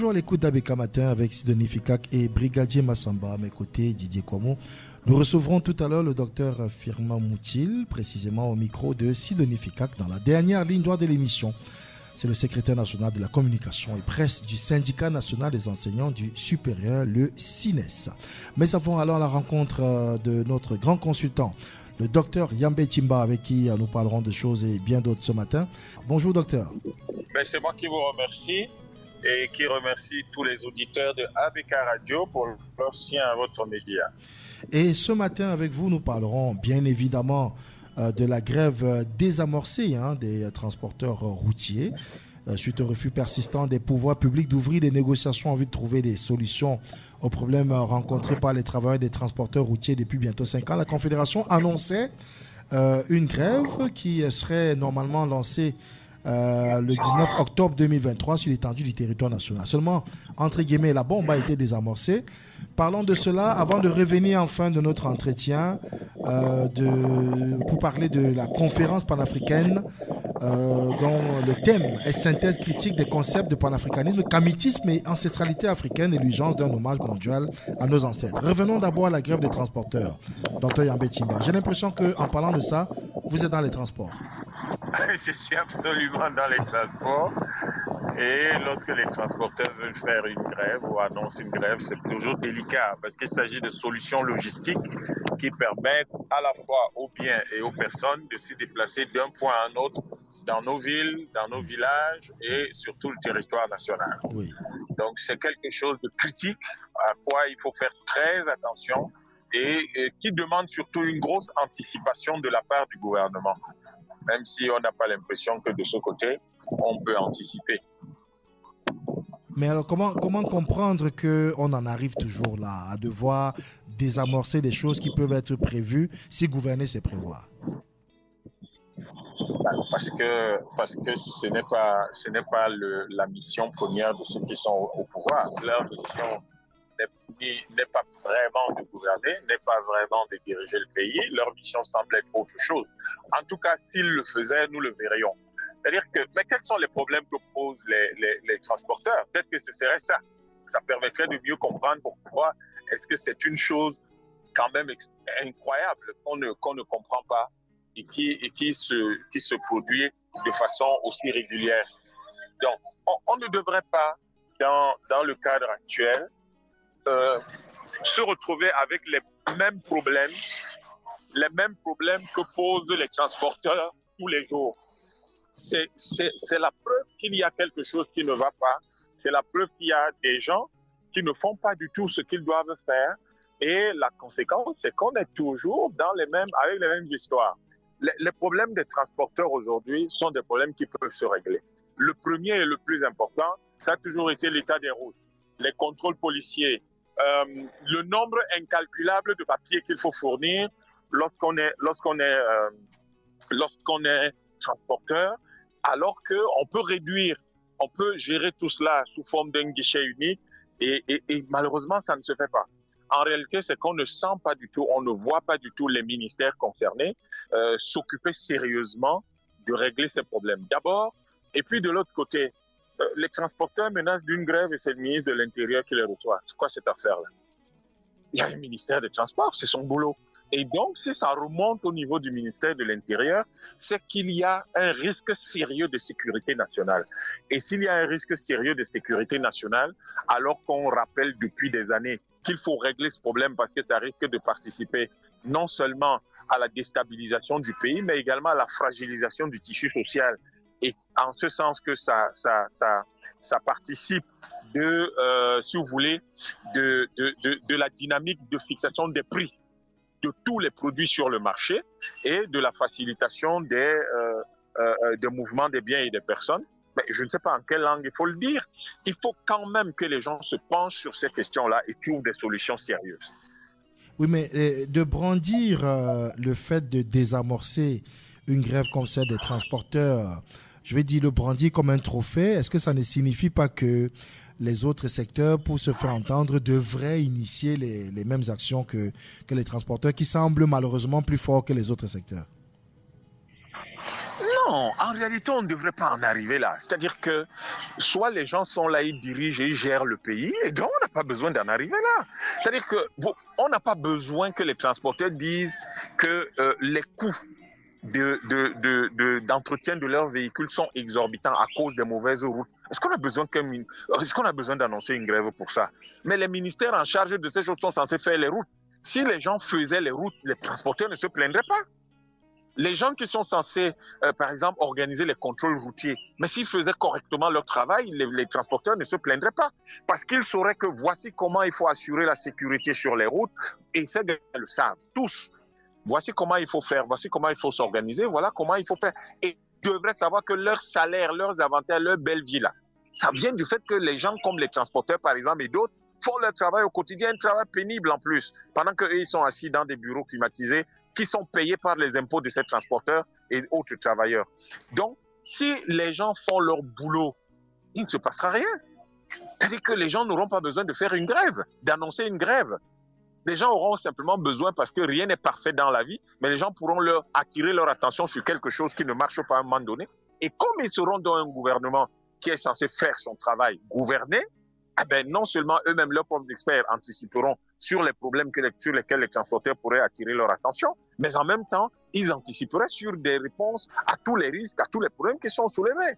toujours à l'écoute d'ABK Matin avec Sidonie Fikak et Brigadier Massamba. À mes côtés, Didier Kwamo. Nous recevrons tout à l'heure le docteur Firmin Moutil, précisément au micro de Sidonie Fikak, dans la dernière ligne droite de l'émission. C'est le secrétaire national de la communication et presse du syndicat national des enseignants du supérieur, le SINES. Mais avant alors la rencontre de notre grand consultant, le docteur Yambé Timba, avec qui nous parlerons de choses et bien d'autres ce matin. Bonjour docteur. C'est moi qui vous remercie et qui remercie tous les auditeurs de ABK Radio pour leur soutien à votre média. Et ce matin avec vous, nous parlerons bien évidemment de la grève désamorcée des transporteurs routiers suite au refus persistant des pouvoirs publics d'ouvrir des négociations en vue de trouver des solutions aux problèmes rencontrés par les travailleurs des transporteurs routiers depuis bientôt 5 ans. La Confédération annonçait une grève qui serait normalement lancée le 19 octobre 2023 sur l'étendue du territoire national. Seulement, entre guillemets, la bombe a été désamorcée. Parlons de cela avant de revenir en fin de notre entretien pour parler de la conférence panafricaine dont le thème est synthèse critique des concepts de panafricanisme, camitisme et ancestralité africaine et l'urgence d'un hommage mondial à nos ancêtres. Revenons d'abord à la grève des transporteurs. Dr Yambé Timba, j'ai l'impression qu'en parlant de ça, vous êtes dans les transports. Je suis absolument dans les transports et lorsque les transporteurs veulent faire une grève ou annoncent une grève, c'est toujours délicat parce qu'il s'agit de solutions logistiques qui permettent à la fois aux biens et aux personnes de se déplacer d'un point à un autre dans nos villes, dans nos villages et sur tout le territoire national. Oui. Donc c'est quelque chose de critique à quoi il faut faire très attention et qui demande surtout une grosse anticipation de la part du gouvernement. Même si on n'a pas l'impression que de ce côté, on peut anticiper. Mais alors, comment comprendre qu'on en arrive toujours là, à devoir désamorcer des choses qui peuvent être prévues si gouverner, c'est prévoir? Parce que ce n'est pas la mission première de ceux qui sont au pouvoir. Leur mission n'est pas vraiment de gouverner, n'est pas vraiment de diriger le pays. Leur mission semble être autre chose. En tout cas, s'ils le faisaient, nous le verrions. C'est-à-dire que, mais quels sont les problèmes que posent les transporteurs? Peut-être que ce serait ça. Ça permettrait de mieux comprendre pourquoi est-ce que c'est une chose quand même incroyable qu'on ne comprend pas et qui se produit de façon aussi régulière. Donc, on ne devrait pas, dans le cadre actuel, se retrouver avec les mêmes problèmes que posent les transporteurs tous les jours. C'est la preuve qu'il y a quelque chose qui ne va pas. C'est la preuve qu'il y a des gens qui ne font pas du tout ce qu'ils doivent faire. Et la conséquence, c'est qu'on est toujours avec les mêmes histoires. Les problèmes des transporteurs aujourd'hui sont des problèmes qui peuvent se régler. Le premier et le plus important, ça a toujours été l'état des routes, les contrôles policiers, le nombre incalculable de papiers qu'il faut fournir lorsqu'on est transporteur, alors qu'on peut réduire, on peut gérer tout cela sous forme d'un guichet unique et malheureusement ça ne se fait pas. En réalité, c'est qu'on ne sent pas du tout, on ne voit pas du tout les ministères concernés s'occuper sérieusement de régler ces problèmes. D'abord, et puis de l'autre côté, les transporteurs menacent d'une grève et c'est le ministre de l'Intérieur qui les reçoit. C'est quoi cette affaire-là? Il y a un ministère des Transports, c'est son boulot. Et donc, si ça remonte au niveau du ministère de l'Intérieur, c'est qu'il y a un risque sérieux de sécurité nationale. Et s'il y a un risque sérieux de sécurité nationale, alors qu'on rappelle depuis des années qu'il faut régler ce problème parce que ça risque de participer non seulement à la déstabilisation du pays, mais également à la fragilisation du tissu social. Et en ce sens que ça participe si vous voulez, de la dynamique de fixation des prix de tous les produits sur le marché et de la facilitation des mouvements des biens et des personnes. Mais je ne sais pas en quelle langue il faut le dire. Il faut quand même que les gens se penchent sur ces questions-là et trouvent des solutions sérieuses. Oui, mais de brandir le fait de désamorcer une grève comme celle des transporteurs, je vais dire le brandir comme un trophée, est-ce que ça ne signifie pas que les autres secteurs, pour se faire entendre, devraient initier les mêmes actions que les transporteurs qui semblent malheureusement plus forts que les autres secteurs? Non, en réalité, on ne devrait pas en arriver là. C'est-à-dire que soit les gens sont là, ils dirigent et ils gèrent le pays, et donc on n'a pas besoin d'en arriver là. C'est-à-dire qu'on n'a pas besoin que les transporteurs disent que les coûts d'entretien de leurs véhicules sont exorbitants à cause des mauvaises routes. Est-ce qu'on a besoin d'annoncer une grève pour ça? Mais les ministères en charge de ces choses sont censés faire les routes. Si les gens faisaient les routes, les transporteurs ne se plaindraient pas. Les gens qui sont censés, par exemple, organiser les contrôles routiers, mais s'ils faisaient correctement leur travail, les transporteurs ne se plaindraient pas. Parce qu'ils sauraient que voici comment il faut assurer la sécurité sur les routes, et ces gars le savent, tous. Voici comment il faut faire, voici comment il faut s'organiser, voilà comment il faut faire. Et ils devraient savoir que leur salaire, leurs avantages, leur belle vie là, ça vient du fait que les gens comme les transporteurs, par exemple, et d'autres, font leur travail au quotidien, un travail pénible en plus, pendant qu'eux, ils sont assis dans des bureaux climatisés, qui sont payés par les impôts de ces transporteurs et autres travailleurs. Donc, si les gens font leur boulot, il ne se passera rien. C'est-à-dire que les gens n'auront pas besoin de faire une grève, d'annoncer une grève. Les gens auront simplement besoin, parce que rien n'est parfait dans la vie, mais les gens pourront attirer leur attention sur quelque chose qui ne marche pas à un moment donné. Et comme ils seront dans un gouvernement qui est censé faire son travail, gouverner, eh ben non seulement eux-mêmes, leurs propres experts, anticiperont sur les problèmes sur lesquels les transporteurs pourraient attirer leur attention, mais en même temps, ils anticiperaient sur des réponses à tous les risques, à tous les problèmes qui sont soulevés.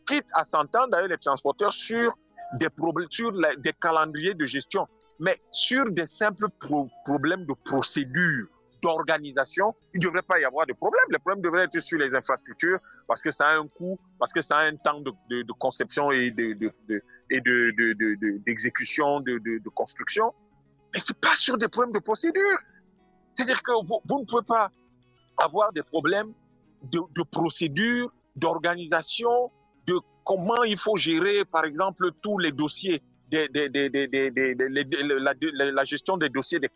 Quitte à s'entendre avec les transporteurs sur des problèmes, sur des calendriers de gestion, mais sur des simples problèmes de procédure, d'organisation, il ne devrait pas y avoir de problème. Les problèmes devraient être sur les infrastructures, parce que ça a un coût, parce que ça a un temps de conception et d'exécution, de construction. Mais ce n'est pas sur des problèmes de procédure. C'est-à-dire que vous ne pouvez pas avoir des problèmes de procédure, d'organisation, de comment il faut gérer, par exemple, tous les dossiers, la gestion des dossiers des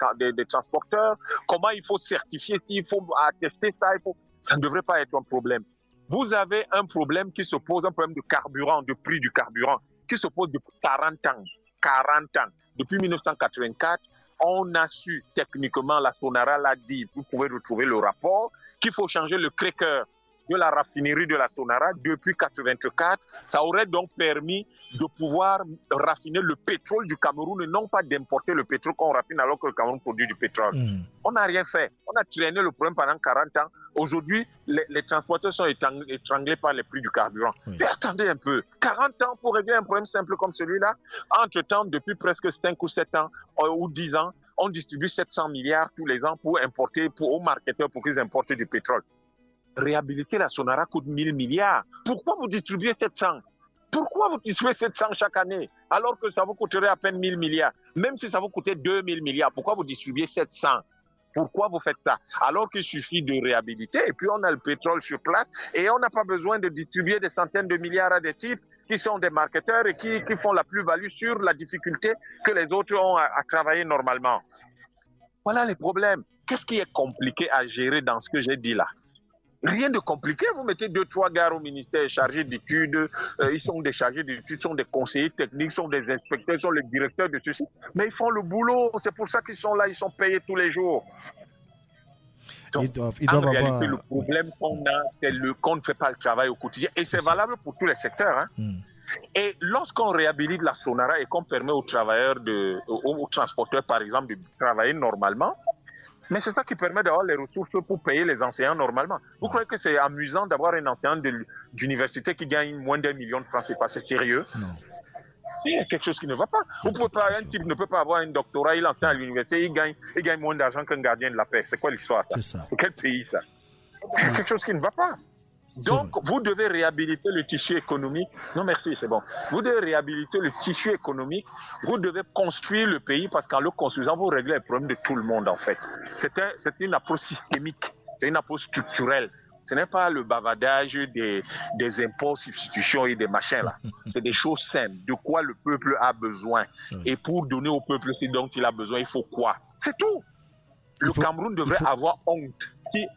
transporteurs, comment il faut certifier, s'il faut attester ça, ça ne devrait pas être un problème. Vous avez un problème qui se pose, un problème de carburant, de prix du carburant, qui se pose depuis 40 ans. 40 ans. Depuis 1984, on a su techniquement, la Sonara l'a dit, vous pouvez retrouver le rapport, qu'il faut changer le cracker de la raffinerie de la Sonara depuis 1984. Ça aurait donc permis de pouvoir raffiner le pétrole du Cameroun et non pas d'importer le pétrole qu'on raffine alors que le Cameroun produit du pétrole. On n'a rien fait. On a traîné le problème pendant 40 ans. Aujourd'hui, les transporteurs sont étranglés par les prix du carburant. Mais attendez un peu, 40 ans pour régler un problème simple comme celui-là. Entre-temps, depuis presque 5 ou 7 ans ou 10 ans, on distribue 700 milliards tous les ans pour importer, aux marketeurs pour qu'ils importent du pétrole. Réhabiliter la Sonara coûte 1000 milliards. Pourquoi vous distribuez 700? Pourquoi vous distribuez 700 chaque année alors que ça vous coûterait à peine 1000 milliards? Même si ça vous coûtait 2000 milliards, pourquoi vous distribuez 700? Pourquoi vous faites ça? Alors qu'il suffit de réhabiliter et puis on a le pétrole sur place et on n'a pas besoin de distribuer des centaines de milliards à des types qui sont des marketeurs et qui font la plus-value sur la difficulté que les autres ont à travailler normalement. Voilà les problèmes. Qu'est-ce qui est compliqué à gérer dans ce que j'ai dit là? Rien de compliqué, vous mettez 2-3 gars au ministère chargés d'études, ils sont des chargés d'études, sont des conseillers techniques, sont des inspecteurs, sont les directeurs de ceci, mais ils font le boulot, c'est pour ça qu'ils sont là, ils sont payés tous les jours. Donc, ils doivent en réalité, le problème qu'on a, c'est qu'on ne fait pas le travail au quotidien, et c'est valable pour tous les secteurs. Hein. Et lorsqu'on réhabilite la Sonara et qu'on permet aux travailleurs, aux transporteurs par exemple, de travailler normalement, mais c'est ça qui permet d'avoir les ressources pour payer les enseignants normalement. Vous croyez que c'est amusant d'avoir un enseignant d'université qui gagne moins d'1 million de francs CFA? C'est sérieux? Non. Il y a quelque chose qui ne va pas. Vous pouvez pas, un type ne peut pas avoir un doctorat, il enseigne à l'université, il gagne moins d'argent qu'un gardien de la paix. C'est quoi l'histoire? C'est ça. C'est quel pays ça? Il y a quelque chose qui ne va pas. Donc, vous devez réhabiliter le tissu économique. Non, merci, c'est bon. Vous devez réhabiliter le tissu économique. Vous devez construire le pays parce qu'en le construisant, vous réglez les problèmes de tout le monde, en fait. C'est une approche systémique. C'est une approche structurelle. Ce n'est pas le bavardage des impôts, substitutions et des machins, là. C'est des choses simples. De quoi le peuple a besoin. Et pour donner au peuple ce dont il a besoin, il faut quoi? C'est tout. Le Cameroun devrait avoir honte.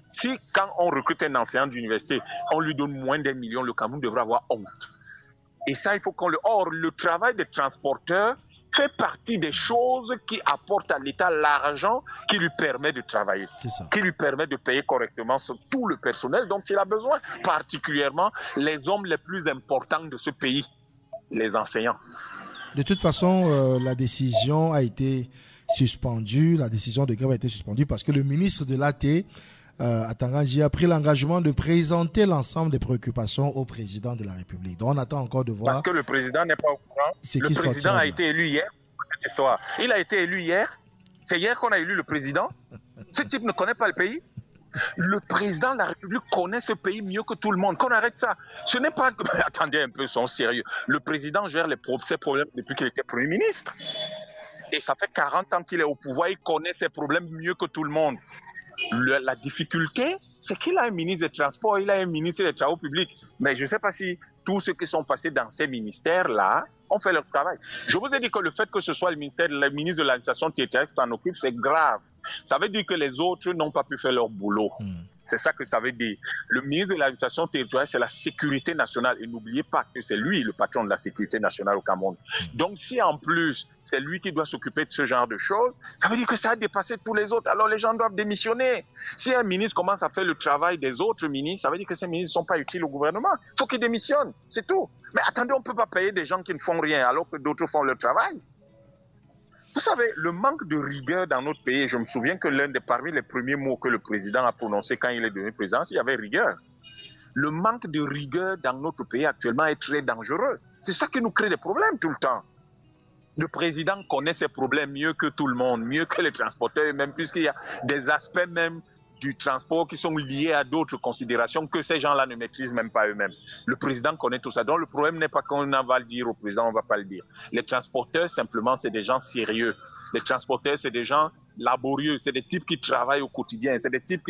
Si quand on recrute un enseignant d'université, on lui donne moins d'1 million, le Cameroun devrait avoir honte. Et ça, il faut qu'on le... Or, le travail des transporteurs fait partie des choses qui apportent à l'État l'argent qui lui permet de travailler, qui lui permet de payer correctement tout le personnel dont il a besoin, particulièrement les hommes les plus importants de ce pays, les enseignants. De toute façon, la décision a été suspendue, la décision de grève a été suspendue parce que le ministre de l'AT, Atanganji, a pris l'engagement de présenter l'ensemble des préoccupations au président de la République. Donc on attend encore de voir. Parce que le président n'est pas au courant. Le président a été élu hier. Il a été élu hier. C'est hier qu'on a élu le président. Ce type ne connaît pas le pays. Le président de la République connaît ce pays mieux que tout le monde. Qu'on arrête ça. Ce n'est pas... Attendez un peu, son sérieux. Le président gère ses problèmes depuis qu'il était Premier ministre. Et ça fait 40 ans qu'il est au pouvoir. Il connaît ses problèmes mieux que tout le monde. La difficulté, c'est qu'il a un ministre des Transports, il a un ministre des Travaux publics. Mais je ne sais pas si tous ceux qui sont passés dans ces ministères-là ont fait leur travail. Je vous ai dit que le fait que ce soit le ministre de l'administration territoriale qui s'en occupe, c'est grave. Ça veut dire que les autres n'ont pas pu faire leur boulot. C'est ça que ça veut dire. Le ministre de l'administration territoriale, c'est la sécurité nationale. Et n'oubliez pas que c'est lui le patron de la sécurité nationale au Cameroun. Donc si en plus, c'est lui qui doit s'occuper de ce genre de choses, ça veut dire que ça a dépassé tous les autres. Alors les gens doivent démissionner. Si un ministre commence à faire le travail des autres ministres, ça veut dire que ces ministres ne sont pas utiles au gouvernement. Il faut qu'ils démissionnent, c'est tout. Mais attendez, on ne peut pas payer des gens qui ne font rien alors que d'autres font leur travail. Vous savez, le manque de rigueur dans notre pays, je me souviens que parmi les premiers mots que le président a prononcé quand il est devenu président, il y avait rigueur. Le manque de rigueur dans notre pays actuellement est très dangereux. C'est ça qui nous crée des problèmes tout le temps. Le président connaît ses problèmes mieux que tout le monde, mieux que les transporteurs, même puisqu'il y a des aspects même du transport qui sont liés à d'autres considérations que ces gens-là ne maîtrisent même pas eux-mêmes. Le président connaît tout ça. Donc le problème n'est pas qu'on va le dire au président, on ne va pas le dire. Les transporteurs, simplement, c'est des gens sérieux. Les transporteurs, c'est des gens laborieux. C'est des types qui travaillent au quotidien. C'est des types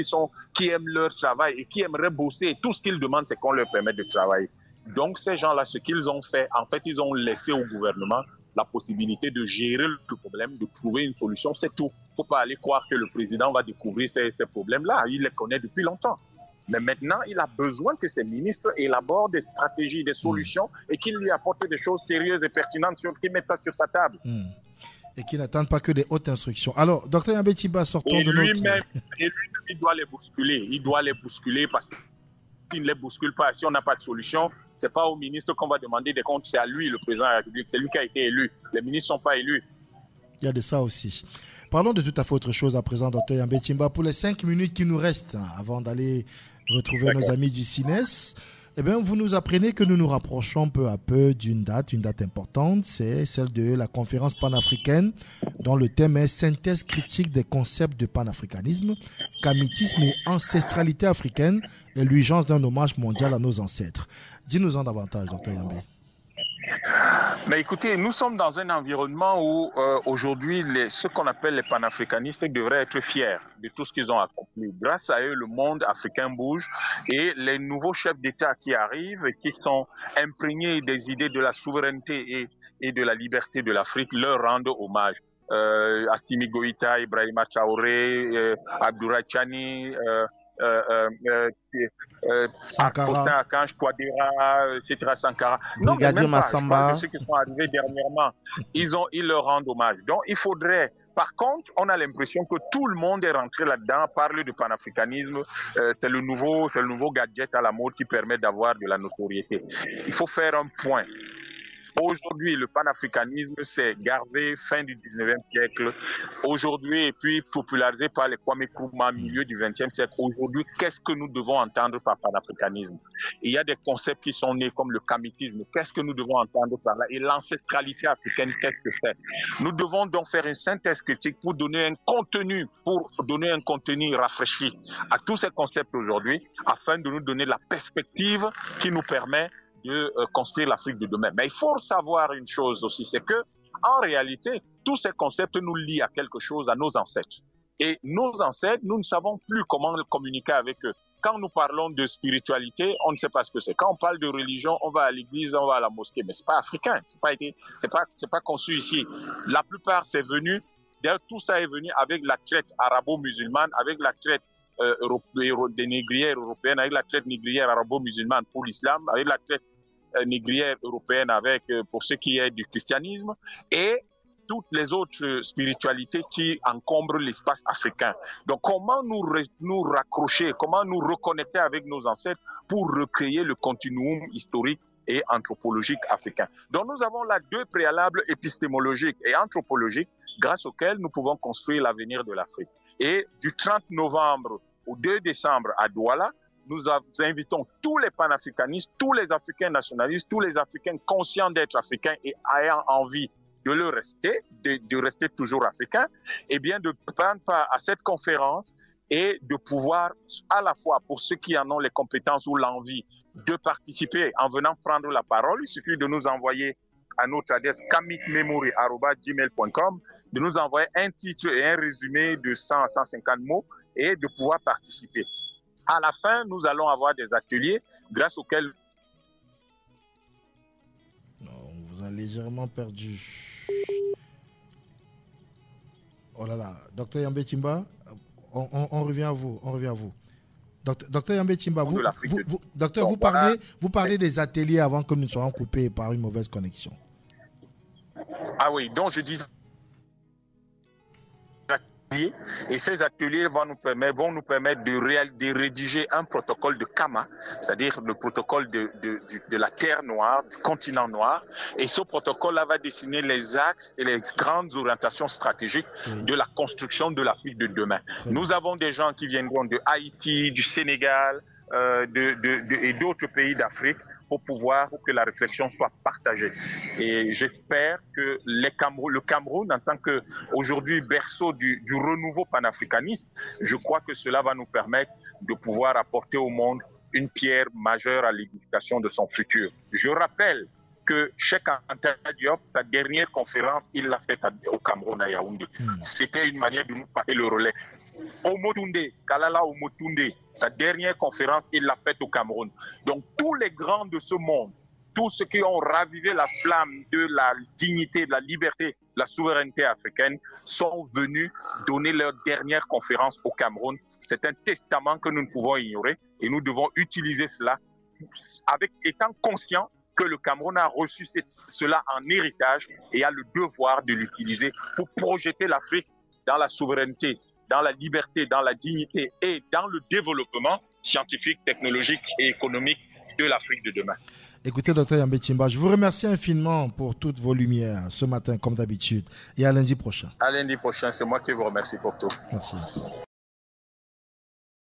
qui aiment leur travail et qui aimeraient bosser. Tout ce qu'ils demandent, c'est qu'on leur permette de travailler. Donc ces gens-là, ce qu'ils ont fait, en fait, ils ont laissé au gouvernement la possibilité de gérer le problème, de trouver une solution, c'est tout. Il ne faut pas aller croire que le président va découvrir ces problèmes-là. Il les connaît depuis longtemps. Mais maintenant, il a besoin que ses ministres élaborent des stratégies, des solutions et qu'ils lui apportent des choses sérieuses et pertinentes, qu'ils mettent ça sur sa table. Et qu'ils n'attendent pas que des hautes instructions. Alors, Dr Yambé Tchimba, sortons de notre... Et lui-même, il doit les bousculer. Il doit les bousculer parce qu'il ne les bouscule pas. Si on n'a pas de solution, ce n'est pas au ministre qu'on va demander des comptes, c'est à lui, le président de la République. C'est lui qui a été élu. Les ministres ne sont pas élus. Il y a de ça aussi. Parlons de tout à fait autre chose à présent, Dr Yambé Tchimba. Pour les 5 minutes qui nous restent, avant d'aller retrouver nos amis du CINES, eh bien, vous nous apprenez que nous nous rapprochons peu à peu d'une date importante, c'est celle de la conférence panafricaine dont le thème est synthèse critique des concepts de panafricanisme, kamitisme et ancestralité africaine et l'urgence d'un hommage mondial à nos ancêtres. Dis-nous-en davantage, Dr Yambé. Mais écoutez, nous sommes dans un environnement où aujourd'hui, ceux qu'on appelle les panafricanistes devraient être fiers de tout ce qu'ils ont accompli. Grâce à eux, le monde africain bouge et les nouveaux chefs d'État qui arrivent et qui sont imprégnés des idées de la souveraineté et de la liberté de l'Afrique leur rendent hommage. Assimi Goïta, Ibrahima Traoré, Abdoulaye Tchani, Sankara, Akanj Kouadera, etc. Sankara. Non, mais même pas. Je parle de ceux qui sont arrivés dernièrement. Ils leur rendent hommage. Donc, il faudrait... Par contre, on a l'impression que tout le monde est rentré là-dedans, parle de panafricanisme. C'est le nouveau gadget à la mode qui permet d'avoir de la notoriété. Il faut faire un point. Aujourd'hui, le panafricanisme s'est gardé fin du 19e siècle. Aujourd'hui, et puis popularisé par les Kwame Nkrumah milieu du 20e siècle. Aujourd'hui, qu'est-ce que nous devons entendre par panafricanisme? Il y a des concepts qui sont nés comme le kamitisme. Qu'est-ce que nous devons entendre par là? Et l'ancestralité africaine, qu'est-ce que c'est? Nous devons donc faire une synthèse critique pour donner un contenu rafraîchi à tous ces concepts aujourd'hui, afin de nous donner la perspective qui nous permet de construire l'Afrique de demain. Mais il faut savoir une chose aussi, c'est que en réalité, tous ces concepts nous lient à quelque chose, à nos ancêtres. Et nos ancêtres, nous ne savons plus comment communiquer avec eux. Quand nous parlons de spiritualité, on ne sait pas ce que c'est. Quand on parle de religion, on va à l'église, on va à la mosquée, mais c'est pas africain, c'est pas conçu ici. La plupart, c'est venu. D'ailleurs, tout ça est venu avec la traite arabo-musulmane, avec la traite des négrières européennes, avec la traite négrière arabo-musulmane pour l'islam, avec la traite négrière européenne pour ce qui est du christianisme. Et toutes les autres spiritualités qui encombrent l'espace africain. Donc, comment nous raccrocher, comment nous reconnecter avec nos ancêtres pour recréer le continuum historique et anthropologique africain. Donc, nous avons là 2 préalables épistémologiques et anthropologiques grâce auxquels nous pouvons construire l'avenir de l'Afrique. Et du 30 novembre au 2 décembre à Douala, nous invitons tous les panafricanistes, tous les Africains nationalistes, tous les Africains conscients d'être africains et ayant envie de le rester, de rester toujours africains, et bien de prendre part à cette conférence et de pouvoir, à la fois pour ceux qui en ont les compétences ou l'envie, de participer en venant prendre la parole. Il suffit de nous envoyer à notre adresse kamitmemory@gmail.com, de nous envoyer un titre et un résumé de 100 à 150 mots et de pouvoir participer. À la fin, nous allons avoir des ateliers grâce auxquels... Non, on vous a légèrement perdu. Oh là là, Dr Yambé Timba, on revient à vous, Docteur Yambé Timba, vous parlez des ateliers avant que nous soyons coupés par une mauvaise connexion. Ah oui, donc je dis et ces ateliers vont nous permettre de rédiger un protocole de Kama, c'est-à-dire le protocole de la Terre noire, du continent noir. Et ce protocole-là va dessiner les axes et les grandes orientations stratégiques de la construction de l'Afrique de demain. Nous avons des gens qui viendront de Haïti, du Sénégal et d'autres pays d'Afrique pour que la réflexion soit partagée. Et j'espère que le Cameroun, en tant qu'aujourd'hui berceau du renouveau panafricaniste, je crois que cela va nous permettre de pouvoir apporter au monde une pierre majeure à l'édification de son futur. Je rappelle que Cheikh Anta Diop, sa dernière conférence, il l'a faite au Cameroun, à Yaoundé. C'était une manière de nous passer le relais. Omotunde, Kalala Omotunde, sa dernière conférence, il l'a faite au Cameroun. Donc tous les grands de ce monde, tous ceux qui ont ravivé la flamme de la dignité, de la liberté, de la souveraineté africaine, sont venus donner leur dernière conférence au Cameroun. C'est un testament que nous ne pouvons ignorer et nous devons utiliser cela étant conscients que le Cameroun a reçu cela en héritage et a le devoir de l'utiliser pour projeter l'Afrique dans la souveraineté, dans la liberté, dans la dignité et dans le développement scientifique, technologique et économique de l'Afrique de demain. Écoutez, Dr Yambé Timba, je vous remercie infiniment pour toutes vos lumières ce matin, comme d'habitude, et à lundi prochain. À lundi prochain, c'est moi qui vous remercie pour tout. Merci.